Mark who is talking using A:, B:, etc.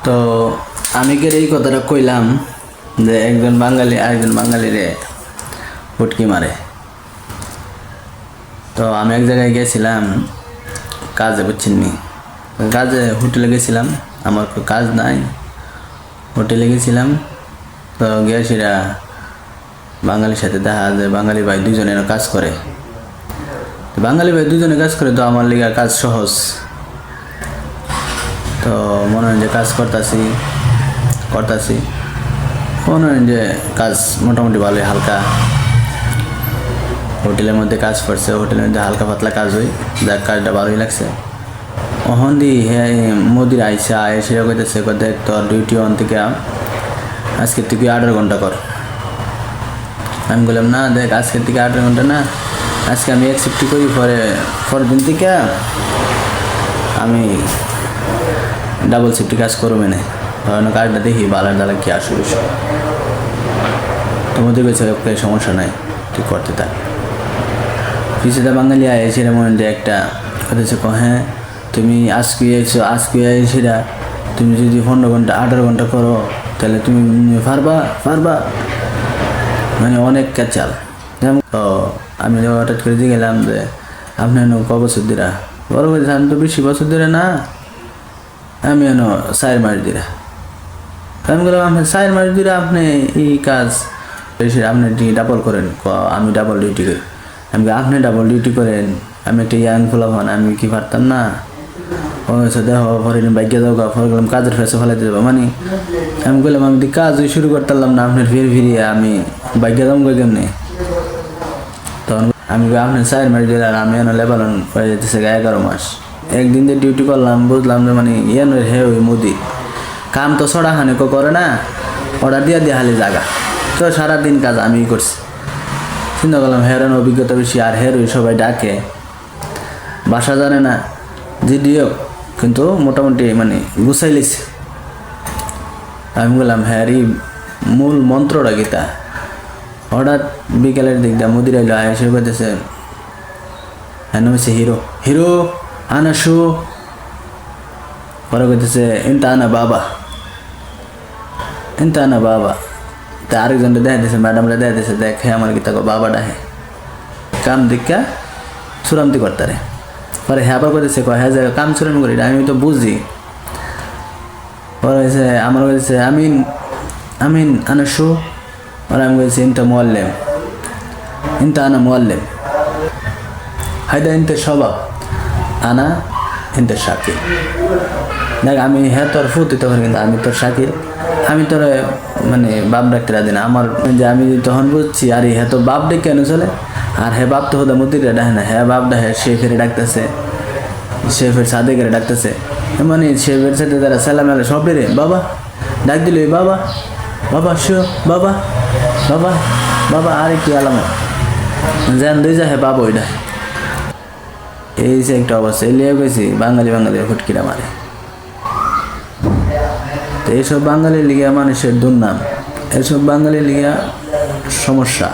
A: তো আমি কে এই কথাটা কইলাম যে একজন বাঙালি আরেকজন বাঙালিরে হুটকি মারে। তো আমি এক জায়গায় গেছিলাম কাজে, বুঝছেননি, কাজে হোটেলে গেছিলাম, আমার কাজ নাই, হোটেলে গেছিলাম। তো গিয়েছিরা বাঙালির সাথে দেখা যায় বাঙালি ভাই দুজনে কাজ করে। বাঙালি ভাই দুজনে কাজ করে তো আমার লিগা কাজ সহজ। তো মনে হয় যে কাজ করতেছি মনে হয় যে কাজ মোটামুটি ভালোই, হালকা। হোটেলের মধ্যে কাজ করছে, হোটেলের মধ্যে হালকা পাতলা কাজ হয়, যার কাজটা ভালোই লাগছে। ওহন দি হ্যাঁ মোদির সেটা কইতেছে দেখ তোর ডিউটি অন থেকে আজকের থেকে 18 ঘন্টা কর। আমি বললাম না দেখ আজকের থেকে 18 ঘন্টা না, আজকে আমি অ্যাকসেপ্ট করি, পরের দিন থেকে আমি ডাবল শিফটে কাজ করবো মেনে, কারণ কাজটা দেখি বালার দালা কি আসবে। তোমাদের কাছে সমস্যা নাই, তুই করতে থাক। পিছুটা বাঙালি সেটা মনে হয় একটা কথা হ্যাঁ তুমি আজকে সেটা তুমি যদি 15 ঘন্টা 18 ঘন্টা করো তাহলে তুমি পারবা মানে অনেক ক্যাচাল। তো আমি হঠাৎ করে দিয়ে গেলাম যে আপনি ক বছর দিরা, বড় বলছে আমি তো বেশি বছর দিরা না, আমি 4 মাস দিরা। আমি বললাম আপনি 4 মাস দিরা আপনি এই কাজ আপনি ডাবল করেন, আমি ডাবল ডিউটি করি। আমি আপনি ডাবল ডিউটি করেন, আমি একটা ইয়াং ফোলাম হন, আমি কি পারতাম না? ও দেখো পরে বাইকে যাও পরে গেলাম কাজের ফেসে ফেলাইতে যাবো মানে। আমি বললাম আমি কাজ শুরু করতে পারলাম না, আপনার ফিরিয়ে আমি বাইকে যাবো কেমনি? তখন আমি আপনি 4 মাস দিলে আর আমি লেবানন হয়ে যেতেছে 11 মাস। একদিন যে ডিউটি করলাম বুঝলাম যে মানে হে ওই মোদি কাম তো ছড়া খানে করে না, অর্ডার দিয়ে হালি জায়গা তো সারাদিন কাজ আমি করছি। চিন্তা করলাম হেরান অভিজ্ঞতা বেশি, আর ওই সবাই ডাকে, বাসা জানে না যদিও কিন্তু মোটামুটি মানে গুছাই লিছে। আমি বললাম এই মূল মন্ত্রটা গীতা। হঠাৎ বিকেলের দিক দিয়ে মুদির আইলো, এসে করতেছে হ্যাঁ হচ্ছে হিরো আনাসু, পরে করতেছে ইন্তা আনা বাবা। তা আরেকজনটা দেখা দিয়েছে, ম্যাডামরা দেখা দিয়েছে, দেখে আমার গীতা বাবা ডাহে কাম দীক্ষা চূড়ান্তি করতারে। পরে হ্যাঁ আবার করতেছে হ্যাঁ জায়গা কাম চূড়ান্ত করি, আমি তো বুঝি। পরে হয়েছে আমার বলছে আমিন আনাসু, আর আমি বলছি ইন্টা আনা মোয়াল্লেম হায়দা ইন্তে স্বভাব আনা ইন্তে শাকিল। দেখ আমি হ্যাঁ তোর ফুটিতে পারি কিন্তু আমি তোর শাকিল, আমি তোর মানে বাপ ডাকতে রাজি না। আমার যে আমি তখন বুঝছি আর হ্যাঁ তো বাপ ডেকে কেন চলে, আর হ্যাঁ বাপ তো হতো মতিরা ডাহে না, হ্যাঁ বাপ ডাহে শেফের ডাকতেছে, শেফের সাদেকের ডাকতেছে, মানে শেফের সাথে তারা সালাম আলে সবেরে বাবা ডাক দিল, বাবা বাবা বাবা বাবা আর কি আলামত জান দুই যা হ্যাঁ বাবা ওইটা। এই যে একটা অবস্থা এলিয়া গেছি বাঙালি ফুটকিরা মারে। তো এইসব বাঙালি লিগা মানুষের দুর্নাম, এইসব বাঙালি লিগা সমস্যা।